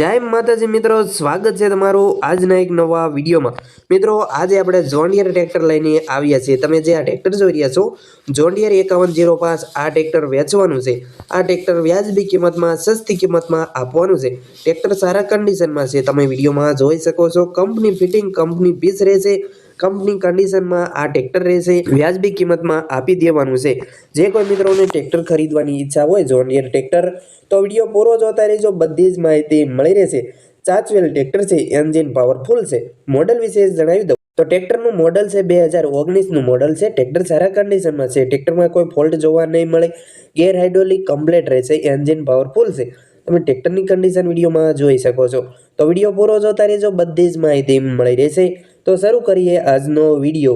जय माताजी मित्रों, स्वागत है तमारू आजना एक नवा विडियो में। मित्रों आज આપણે જોન ડીયર ટ્રેક્ટર લઈને આવ્યા છે। તમે જે આ ટ્રેક્ટર જોઈ રહ્યા છો જોન ડીયર 5105 આ ટ્રેક્ટર વેચવાનું છે। આ ટ્રેક્ટર વ્યાજબી કિંમતમાં સસ્તી કિંમતમાં આપવાનું છે। ટ્રેક્ટર સારા કન્ડિશનમાં છે, તમે વિડિયોમાં જોઈ શકો છો। કંપની ફિટિંગ કંપની પીસ રહેશે, कंपनी कंडीशन में आ ट्रेक्टर रहेशे, व्याजबी किंमत में आपी देवानुं छे। जे कोई मित्रों ने ट्रेक्टर खरीदवानी इच्छा होय जोन डीयर ट्रेक्टर तो विडियो पूरो जोता रहीजो, बधी ज माहिती मळी रहेशे। चाचवेल ट्रेक्टर छे, एंजीन पावरफुल छे। मॉडल विशे जणावी दऊं तो ट्रेक्टर मॉडल से 2019 मॉडल से। ट्रेक्टर सारा कंडीशन में छे, ट्रेक्टर में कोई फॉल्ट जोवा नहीं मळे। गेर हाइड्रोलिक कम्प्लीट रहेशे, एंजीन पावरफुल छे। તમે ટ્રેક્ટરની કન્ડિશન વિડીયોમાં જોઈ શકો છો, તો વિડીયો પૂરો જોતા રહેજો, બધી જ માહિતી મળી રહેશે। તો શરૂ કરીએ આજનો વિડીયો।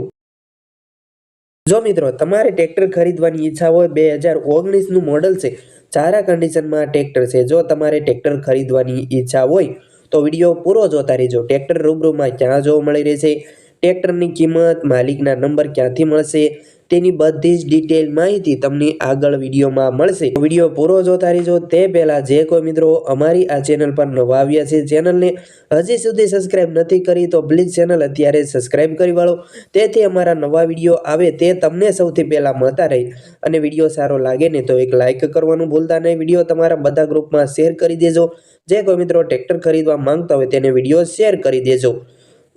જો મિત્રો તમારે ટ્રેક્ટર ખરીદવાની ઈચ્છા હોય 2019 નું મોડલ છે, સારા કન્ડિશનમાં ટ્રેક્ટર છે। જો તમારે ટ્રેક્ટર ખરીદવાની ઈચ્છા હોય તો વિડીયો પૂરો જોતા રહેજો। ટ્રેક્ટર રૂબરૂમાં ક્યાં જોવા મળી રહેશે, ટ્રેક્ટરની કિંમત, માલિકના નંબર ક્યાંથી મળશે, તેની બધી જ ડિટેલ માહિતી તમને આગળ વિડીયોમાં મળશે। વિડીયો પૂરો જોતા રહેજો। તે પહેલા જે કોઈ મિત્રો અમારી આ ચેનલ પર નવા આવ્યા છે, ચેનલને હજી સુધી સબસ્ક્રાઇબ નથી કરી તો પ્લીઝ ચેનલ અત્યારે સબસ્ક્રાઇબ કરી વાળો, તેથી અમારા નવા વિડીયો આવે તે તમને સૌથી પહેલા મળતા રહે। અને વિડીયો સારો લાગે ને તો એક લાઇક કરવાનું ભૂલતા નહીં। વિડીયો તમારા બધા ગ્રુપમાં શેર કરી દેજો। જે કોઈ મિત્રો ટ્રેક્ટર ખરીદવા માંગતા હોય તેને વિડીયો શેર કરી દેજો।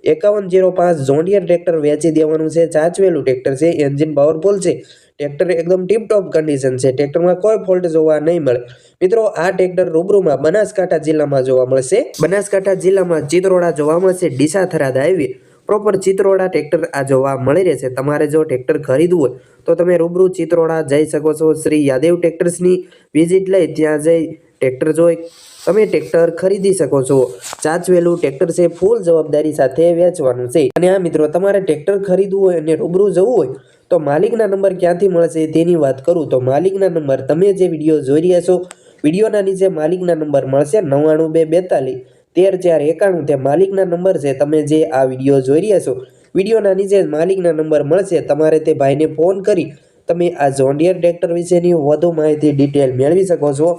5105 જોન ડીયર ટ્રેક્ટર વેચી દેવાનું છે। ચાચવેલું ટ્રેક્ટર છે, એન્જિન પાવરફુલ છે। ટ્રેક્ટર એકદમ ટીપ ટોપ કન્ડિશન છે, ટ્રેક્ટરમાં કોઈ ફોલ્ટ જોવા નહીં મળે। મિત્રો આ ટ્રેક્ટર રૂબરૂમાં બનાસકાંઠા જિલ્લામાં જોવા મળશે। બનાસકાંઠા જિલ્લામાં ચિત્રોડા જોવા મળશે, Deesa Tharad highway proper Chitroda tractor આ જોવા મળી રહેશે। તમારે જો ટ્રેક્ટર ખરીદવું હોય તો તમે રૂબરૂ ચિત્રોડા જઈ શકો છો। શ્રી યાદેવ ટ્રેક્ટર્સની વિઝિટ લઈ ત્યાં જઈ ટ્રેક્ટર જોઈ તમે ટ્રેક્ટર ખરીદી શકો છો। ચાચવેલું ટ્રેક્ટર છે, ફૂલ જવાબદારી સાથે વેચવાનું છે। અને આ મિત્રો તમારે ટ્રેક્ટર ખરીદવું હોય અને રૂબરૂ જવું હોય તો માલિકના નંબર ક્યાંથી મળશે તેની વાત કરું તો માલિકના નંબર તમે જે વિડીયો જોઈ રહ્યા છો વિડીયોના નીચે માલિકના નંબર મળશે 9242 13491 તે માલિકના નંબર છે। તમે જે આ વિડીયો જોઈ રહ્યા છો વિડીયોના નીચે માલિકના નંબર મળશે। તમારે તે ભાઈને ફોન કરી તમે આ જોન ડીયર ટ્રેક્ટર વિશેની વધુ માહિતી ડિટેલ મેળવી શકો છો।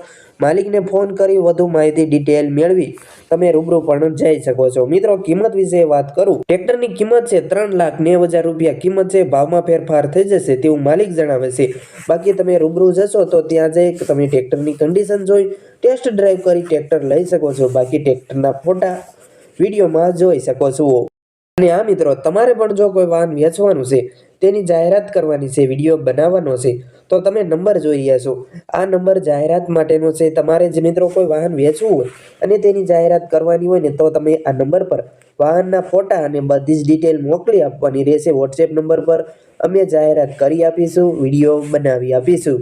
માલિકને ફોન કરી વધુ માહિતી ડિટેલ મેળવી તમે રૂબરૂ પણ જઈ શકો છો। મિત્રો કિંમત વિશે વાત કરું, ટ્રેક્ટરની કિંમત છે 3,90,000 રૂપિયા કિંમત છે। ભાવમાં ફેરફાર થઈ જશે તેવું માલિક જણાવે છે। બાકી તમે રૂબરૂ જશો તો ત્યાં જઈ તમે ટ્રેક્ટરની કન્ડિશન જોઈ ટેસ્ટ ડ્રાઈવ કરી ટ્રેક્ટર લઈ શકો છો। બાકી ટ્રેક્ટરના ફોટા વિડીયોમાં જોઈ શકો છો। અને આ મિત્રો તમારે પણ જો કોઈ વાહન વેચવાનું છે, તેની જાહેરાત કરવાની છે, વિડીયો બનાવવાનો છે તો તમે નંબર જોઈ રહ્યા છો, આ નંબર જાહેરાત માટેનો છે। તમારે જ મિત્રો કોઈ વાહન વેચવું હોય અને તેની જાહેરાત કરવાની હોય ને તો તમે આ નંબર પર વાહનના ફોટા અને બધી જ ડિટેલ મોકલી આપવાની રહેશે। વોટ્સએપ નંબર પર અમે જાહેરાત કરી આપીશું, વિડીયો બનાવી આપીશું।